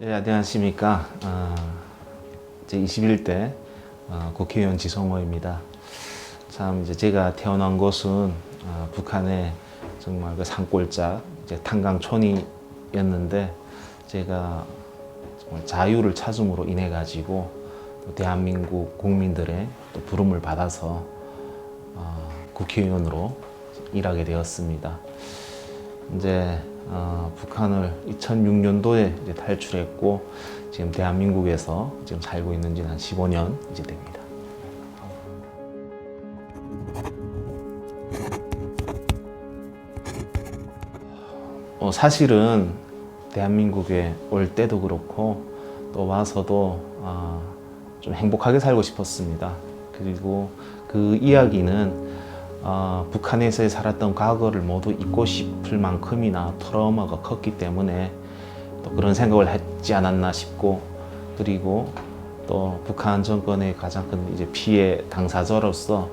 네, 안녕하십니까. 제 21대 국회의원 지성호입니다. 참 이제 제가 태어난 곳은 북한의 정말 그 산골짜 이제 탄강촌이었는데 제가 정말 자유를 찾음으로 인해 가지고 또 대한민국 국민들의 또 부름을 받아서 국회의원으로 일하게 되었습니다. 이제 북한을 2006년도에 이제 탈출했고 지금 대한민국에서 지금 살고 있는 지는 한 15년 이제 됩니다. 사실은 대한민국에 올 때도 그렇고 또 와서도 좀 행복하게 살고 싶었습니다. 그리고 그 이야기는 북한에서 살았던 과거를 모두 잊고 싶을 만큼이나 트라우마가 컸기 때문에 또 그런 생각을 했지 않았나 싶고, 그리고 또 북한 정권의 가장 큰 이제 피해 당사자로서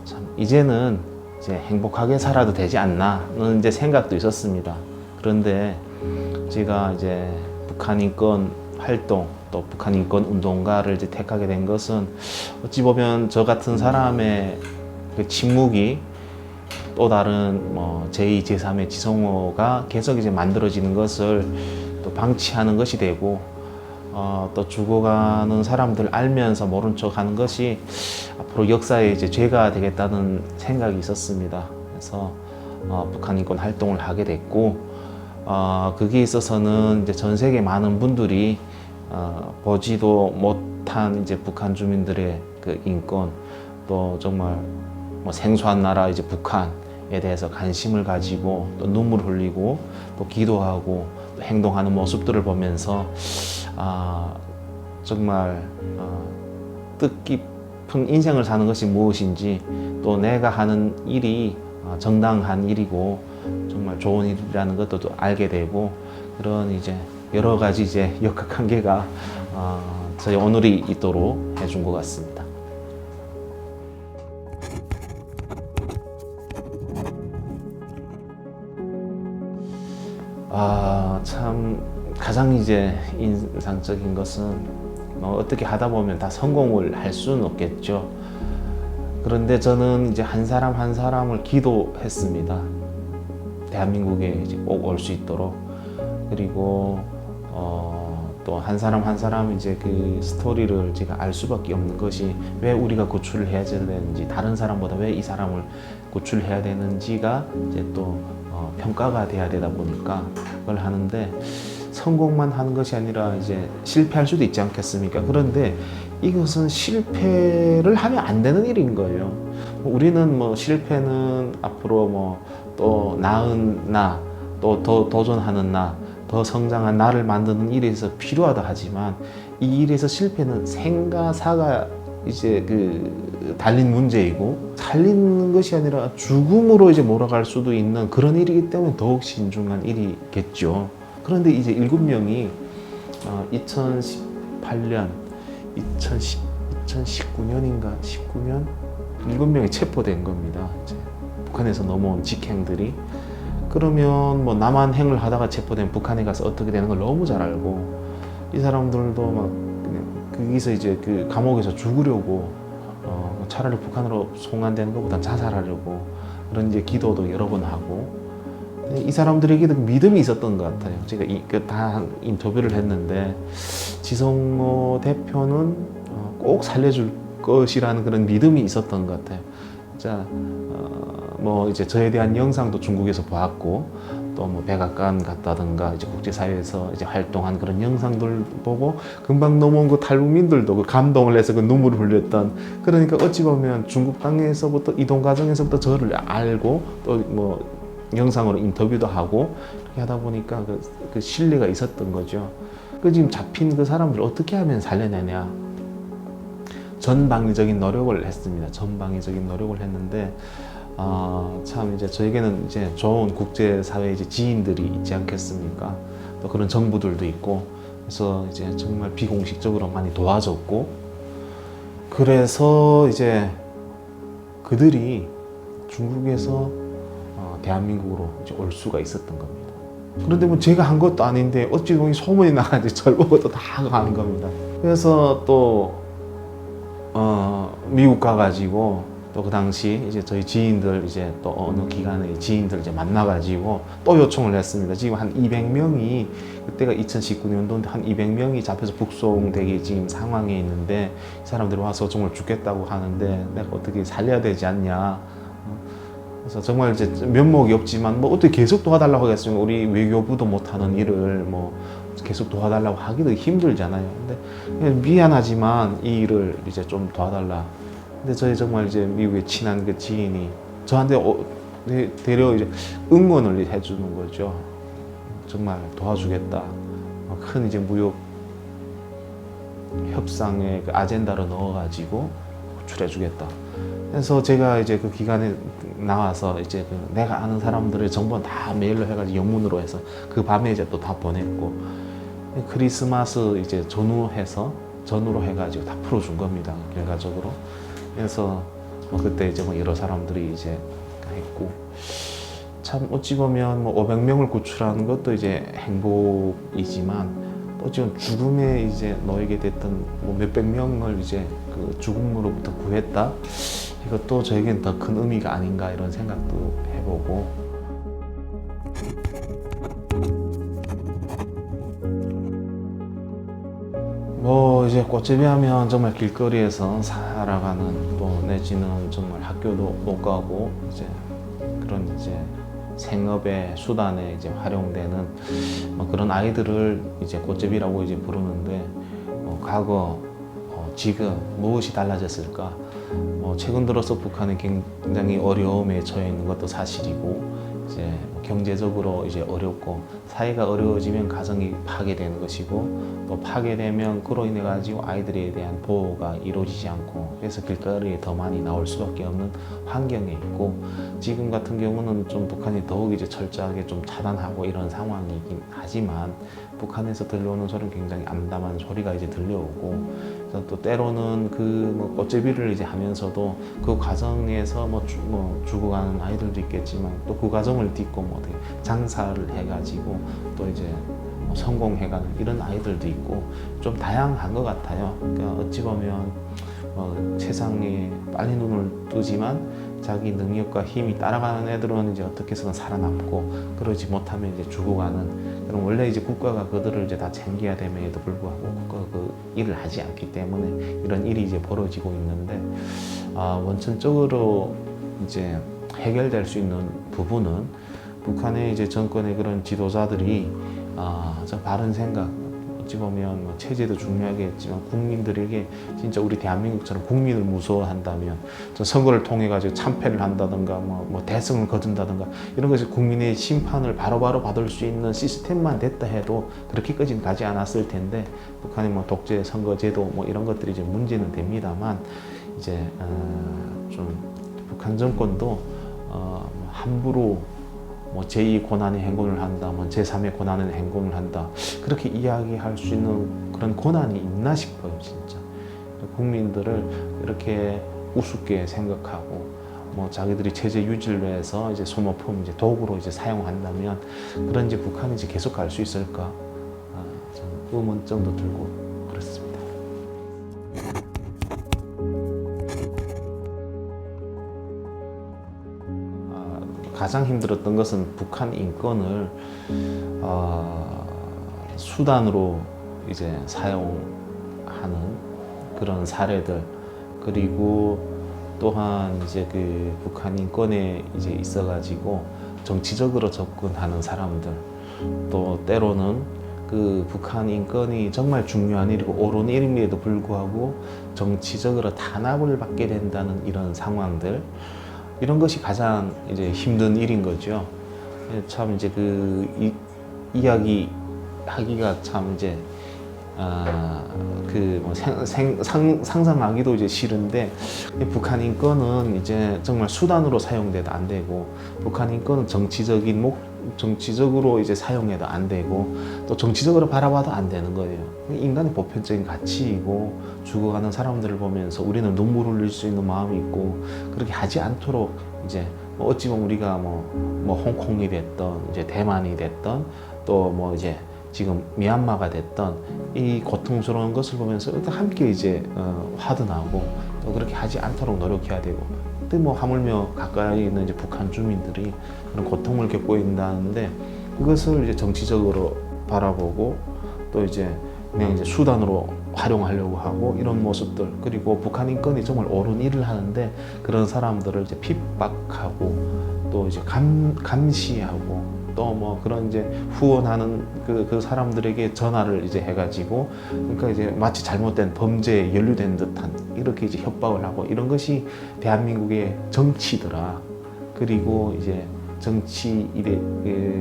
참 이제는 이제 행복하게 살아도 되지 않나는 이제 생각도 있었습니다. 그런데 제가 이제 북한 인권 활동 또 북한 인권 운동가를 이제 택하게 된 것은 어찌 보면 저 같은 사람의 그 침묵이 또 다른 뭐 제2, 제3의 지성호가 계속 이제 만들어지는 것을 또 방치하는 것이 되고 또 죽어가는 사람들 알면서 모른 척 하는 것이 앞으로 역사의 이제 죄가 되겠다는 생각이 있었습니다. 그래서 북한 인권 활동을 하게 됐고 거기에 있어서는 이제 전 세계 많은 분들이 보지도 못한 이제 북한 주민들의 그 인권 또 정말 뭐 생소한 나라 이제 북한에 대해서 관심을 가지고 또 눈물 흘리고 또 기도하고 또 행동하는 모습들을 보면서 정말 뜻깊은 인생을 사는 것이 무엇인지 또 내가 하는 일이 정당한 일이고 정말 좋은 일이라는 것도 또 알게 되고 그런 이제 여러 가지 이제 역학관계가 저희 오늘이 있도록 해준 것 같습니다. 참 가장 이제 인상적인 것은 어떻게 하다 보면 다 성공을 할 수는 없겠죠. 그런데 저는 이제 한 사람 한 사람을 기도했습니다. 대한민국에 이제 꼭 올 수 있도록. 그리고 또 한 사람 한 사람 이제 그 스토리를 제가 알 수밖에 없는 것이 왜 우리가 구출을 해야 되는지, 다른 사람보다 왜 이 사람을 구출해야 되는지가 이제 또 평가가 돼야 되다 보니까 그걸 하는데, 성공만 하는 것이 아니라 이제 실패할 수도 있지 않겠습니까? 그런데 이것은 실패를 하면 안 되는 일인 거예요. 우리는 뭐 실패는 앞으로 뭐 또 나은 나, 또 더 도전하는 나, 더 성장한 나를 만드는 일에서 필요하다 하지만 이 일에서 실패는 생과 사가 이제 그 달린 문제이고, 살리는 것이 아니라 죽음으로 이제 몰아갈 수도 있는 그런 일이기 때문에 더욱 신중한 일이겠죠. 그런데 이제 7명이 2018년, 2019년인가 19년 7명이 체포된 겁니다. 이제 북한에서 넘어온 직행들이. 그러면 뭐 남한행을 하다가 체포된 북한에 가서 어떻게 되는 걸 너무 잘 알고, 이 사람들도 막 그냥 거기서 이제 그 감옥에서 죽으려고 차라리 북한으로 송환되는 것보다 자살하려고 그런 이제 기도도 여러 번 하고, 이 사람들에게도 믿음이 있었던 것 같아요. 제가 다 인터뷰를 했는데 지성호 대표는 꼭 살려줄 것이라는 그런 믿음이 있었던 것 같아요. 자, 뭐 이제 저에 대한 영상도 중국에서 보았고, 또 뭐 백악관 갔다든가 이제 국제사회에서 이제 활동한 그런 영상들 보고 금방 넘어온 그 탈북민들도 그 감동을 해서 그 눈물을 흘렸던, 그러니까 어찌 보면 중국 땅에서부터 이동 과정에서부터 저를 알고 또 뭐 영상으로 인터뷰도 하고 이렇게 하다 보니까 그 신뢰가 있었던 거죠. 그 지금 잡힌 그 사람들을 어떻게 하면 살려내냐. 전방위적인 노력을 했습니다. 전방위적인 노력을 했는데 참 이제 저에게는 이제 좋은 국제사회 이제 지인들이 있지 않겠습니까? 또 그런 정부들도 있고, 그래서 이제 정말 비공식적으로 많이 도와줬고, 그래서 이제 그들이 중국에서 대한민국으로 이제 올 수가 있었던 겁니다. 그런데 뭐 제가 한 것도 아닌데 어찌 보면 소문이 나가지고 저를 보고 또 다 하는 겁니다. 그래서 또 미국 가가지고 또 그 당시 이제 저희 지인들 이제 또 어느 기관의 지인들 이제 만나가지고 또 요청을 했습니다. 지금 한 200명이 그때가 2019년도인데 한 200명이 잡혀서 북송되기 지금 상황에 있는데 이 사람들이 와서 정말 죽겠다고 하는데 내가 어떻게 살려야 되지 않냐. 그래서 정말 이제 면목이 없지만 뭐 어떻게 계속 도와달라고 하겠습니까? 우리 외교부도 못하는 일을 뭐 계속 도와달라고 하기도 힘들잖아요. 근데 미안하지만 이 일을 이제 좀 도와달라. 근데 저희 정말 이제 미국에 친한 그 지인이 저한테 되려 이제 응원을 해주는 거죠. 정말 도와주겠다. 큰 이제 무역 협상의 그 아젠다로 넣어가지고 호출해주겠다. 그래서 제가 이제 그 기간에 나와서 이제 그 내가 아는 사람들의 정보는 다 메일로 해가지고 영문으로 해서 그 밤에 이제 또 다 보냈고 크리스마스 이제 전후로 해가지고 다 풀어준 겁니다. 결과적으로. 그래서 그때 이제 뭐 여러 사람들이 이제 했고 참 어찌 보면 뭐 500명을 구출하는 것도 이제 행복이지만 어찌 보면 죽음에 이제 놓이게 됐던 뭐 몇백 명을 이제 그 죽음으로부터 구했다. 이것도 저에겐 더 큰 의미가 아닌가 이런 생각도 해보고. 뭐 이제 꽃제비 하면 정말 길거리에서 살아가는 또 내지는 정말 학교도 못 가고 이제 그런 이제 생업의 수단에 이제 활용되는 뭐 그런 아이들을 이제 꽃제비라고 이제 부르는데 과거 지금 무엇이 달라졌을까? 최근 들어서 북한이 굉장히 어려움에 처해 있는 것도 사실이고 이제 경제적으로 이제 어렵고 사회가 어려워지면 가정이 파괴되는 것이고 또 파괴되면 그로 인해 가지고 아이들에 대한 보호가 이루어지지 않고 그래서 길거리에 더 많이 나올 수밖에 없는 환경에 있고 지금 같은 경우는 좀 북한이 더욱 이제 철저하게 좀 차단하고 이런 상황이긴 하지만 북한에서 들려오는 소리는 굉장히 암담한 소리가 이제 들려오고 그래서 또 때로는 그 꽃제비를 이제 하면서도 그 과정에서 죽어가는 아이들도 있겠지만 또 그 과정을 딛고 뭐 어떻게 장사를 해가지고 또 이제 성공해가는 이런 아이들도 있고 좀 다양한 것 같아요. 그러니까 어찌 보면 세상에 빨리 눈을 뜨지만 자기 능력과 힘이 따라가는 애들은 이제 어떻게 해서든 살아남고 그러지 못하면 이제 죽어가는 그럼 원래 이제 국가가 그들을 이제 다 챙겨야 됨에도 불구하고 국가가 그 일을 하지 않기 때문에 이런 일이 이제 벌어지고 있는데 원천적으로 이제 해결될 수 있는 부분은 북한의 이제 정권의 그런 지도자들이 저 바른 생각 어찌 보면 체제도 중요하겠지만 국민들에게 진짜 우리 대한민국처럼 국민을 무서워한다면 저 선거를 통해 가지고 참패를 한다든가 뭐 대승을 거둔다든가 이런 것이 국민의 심판을 바로바로 받을 수 있는 시스템만 됐다 해도 그렇게까지는 가지 않았을 텐데 북한의 독재 선거제도 이런 것들이 이제 문제는 됩니다만 이제 좀 북한 정권도 함부로 제2 고난의 행군을 한다, 제3의 고난의 행군을 한다 그렇게 이야기할 수 있는 그런 권한이 있나 싶어요 진짜. 국민들을 이렇게 우습게 생각하고 자기들이 체제 유지를 위해서 이제 소모품 이제 도구로 이제 사용한다면 그런 이제 북한이 이제 계속 갈 수 있을까 좀 의문점도 들고 그렇습니다. 가장 힘들었던 것은 북한 인권을 수단으로 이제 사용하는 그런 사례들 그리고 또한 이제 그 북한 인권에 이제 있어가지고 정치적으로 접근하는 사람들 또 때로는 그 북한 인권이 정말 중요한 일이고 옳은 일임에도 불구하고 정치적으로 탄압을 받게 된다는 이런 상황들 이런 것이 가장 이제 힘든 일인 거죠. 참 이제 이야기 하기가 참 이제 상상하기도 이제 싫은데 북한 인권은 이제 정말 수단으로 사용돼도 안 되고 북한 인권은 정치적으로 이제 사용해도 안 되고 또 정치적으로 바라봐도 안 되는 거예요. 인간의 보편적인 가치이고 죽어가는 사람들을 보면서 우리는 눈물 흘릴 수 있는 마음이 있고 그렇게 하지 않도록 이제 어찌 보면 우리가 홍콩이 됐던 이제 대만이 됐던 또 뭐 이제 지금 미얀마가 됐던 이 고통스러운 것을 보면서 일단 함께 이제 화든하고 또 그렇게 하지 않도록 노력해야 되고, 또 뭐 하물며 가까이 있는 이제 북한 주민들이 그런 고통을 겪고 있다는데 그것을 이제 정치적으로 바라보고 또 이제 그냥 이제 수단으로 활용하려고 하고 이런 모습들, 그리고 북한 인권이 정말 옳은 일을 하는데 그런 사람들을 이제 핍박하고 또 이제 감시하고 또 뭐 그런 이제 후원하는 그 사람들에게 전화를 이제 해가지고, 그러니까 이제 마치 잘못된 범죄에 연루된 듯한 이렇게 이제 협박을 하고 이런 것이 대한민국의 정치더라. 그리고 이제 정치 일에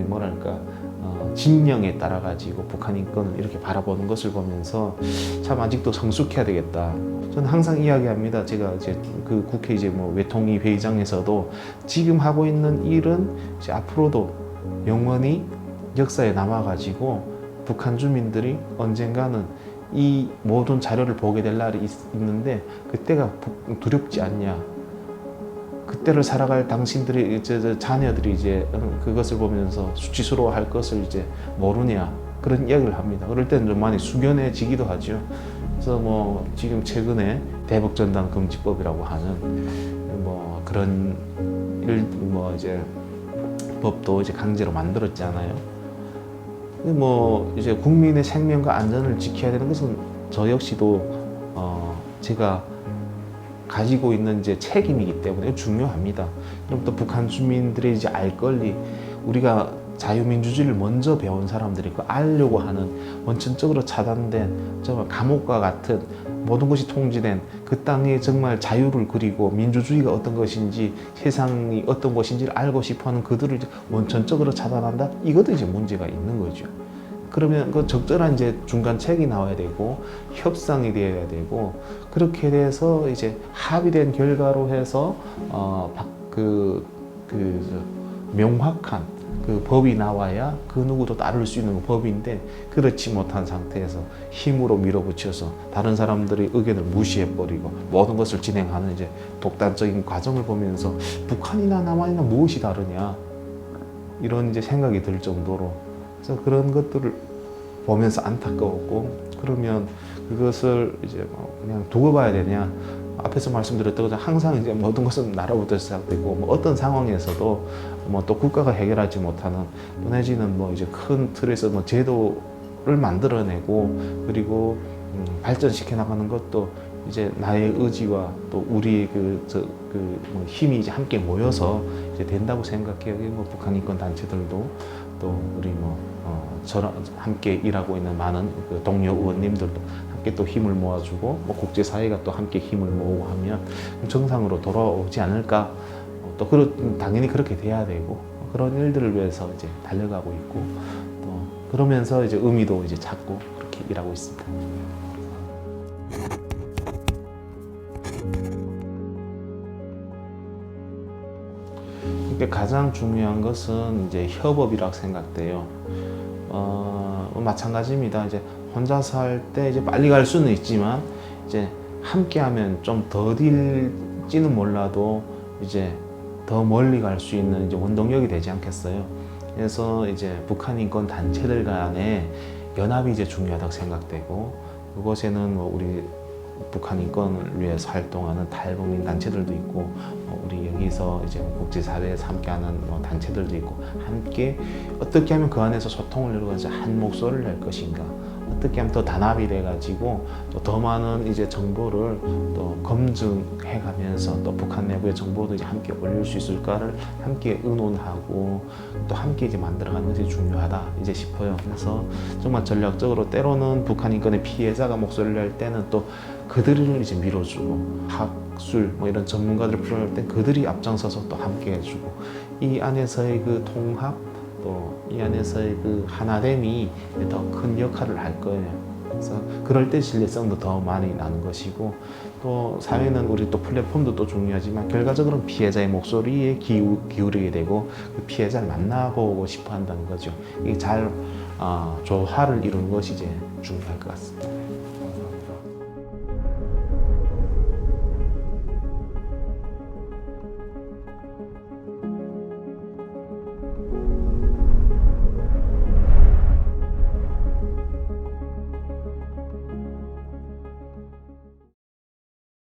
뭐랄까 진영에 따라 가지고 북한 인권을 이렇게 바라보는 것을 보면서 참 아직도 성숙해야 되겠다. 저는 항상 이야기합니다. 제가 이제 그 국회 이제 뭐 외통위 회의장에서도 지금 하고 있는 일은 이제 앞으로도 영원히 역사에 남아가지고 북한 주민들이 언젠가는 이 모든 자료를 보게 될 날이 있는데 그때가 두렵지 않냐. 그때를 살아갈 당신들이 자녀들이 이제 그것을 보면서 수치스러워할 것을 이제 모르냐, 그런 이야기를 합니다. 그럴 때는 좀 많이 숙연해지기도 하죠. 그래서 뭐 지금 최근에 대북전단 금지법이라고 하는 뭐 그런 일 뭐 이제 법도 이제 강제로 만들었잖아요. 뭐 이제 국민의 생명과 안전을 지켜야 되는 것은 저 역시도 제가 가지고 있는 이제 책임이기 때문에 중요합니다. 그럼 또 북한 주민들이 이제 알 권리, 우리가 자유민주주의를 먼저 배운 사람들이 그 알려고 하는 원천적으로 차단된 정말 감옥과 같은 모든 것이 통제된 그 땅에 정말 자유를 그리고 민주주의가 어떤 것인지 세상이 어떤 것인지를 알고 싶어하는 그들을 이제 원천적으로 차단한다. 이것도 이제 문제가 있는 거죠. 그러면 그 적절한 이제 중간책이 나와야 되고 협상이 되어야 되고, 그렇게 돼서 이제 합의된 결과로 해서 명확한 그 법이 나와야 그 누구도 따를 수 있는 법인데, 그렇지 못한 상태에서 힘으로 밀어붙여서 다른 사람들의 의견을 무시해버리고 모든 것을 진행하는 이제 독단적인 과정을 보면서 북한이나 남한이나 무엇이 다르냐 이런 이제 생각이 들 정도로, 그래서 그런 것들을 보면서 안타까웠고, 그러면 그것을 이제 뭐 그냥 두고 봐야 되냐. 앞에서 말씀드렸던 것처럼 항상 이제 모든 것은 나라부터 시작되고 뭐 어떤 상황에서도 뭐 또 국가가 해결하지 못하는, 또 내지는 뭐 이제 큰 틀에서 뭐 제도를 만들어내고 그리고 발전시켜 나가는 것도 이제 나의 의지와 또 우리의 뭐 힘이 이제 함께 모여서 이제 된다고 생각해요. 뭐 북한 인권 단체들도 또 우리 뭐 저랑 함께 일하고 있는 많은 그 동료 의원님들도 함께 또 힘을 모아주고 뭐 국제사회가 또 함께 힘을 모으고 하면 정상으로 돌아오지 않을까. 또 당연히 그렇게 돼야 되고 그런 일들을 위해서 이제 달려가고 있고, 또 그러면서 이제 의미도 이제 찾고 그렇게 일하고 있습니다. 가장 중요한 것은 이제 협업이라고 생각돼요. 마찬가지입니다. 이제 혼자 살 때 이제 빨리 갈 수는 있지만 이제 함께하면 좀 더딜지는 몰라도 이제 더 멀리 갈 수 있는 이제 원동력이 되지 않겠어요. 그래서 이제 북한 인권 단체들 간의 연합이 이제 중요하다고 생각되고, 그곳에는 뭐 우리 북한 인권을 위해서 활동하는 탈북민 단체들도 있고, 우리 여기서 이제 국제사회에서 함께하는 뭐 단체들도 있고, 함께 어떻게 하면 그 안에서 소통을 이루어서 한 목소리를 낼 것인가, 어떻게 하면 더 단합이 돼가지고 또 더 많은 이제 정보를 또 검증해가면서 또 북한 내부의 정보도 이제 함께 올릴 수 있을까를 함께 의논하고 또 함께 이제 만들어가는 것이 중요하다 이제 싶어요. 그래서 정말 전략적으로 때로는 북한 인권의 피해자가 목소리를 낼 때는 또 그들을 이제 밀어주고, 학술 뭐 이런 전문가들을 풀어낼 때 그들이 앞장서서 또 함께 해주고, 이 안에서의 그 통합, 또 이 안에서의 그 하나됨이 더 큰 역할을 할 거예요. 그래서 그럴 때 신뢰성도 더 많이 나는 것이고, 또 사회는 우리 또 플랫폼도 또 중요하지만 결과적으로는 피해자의 목소리에 기울이게 되고 그 피해자를 만나보고 싶어 한다는 거죠. 이게 잘 조화를 이루는 것이 이제 중요할 것 같습니다.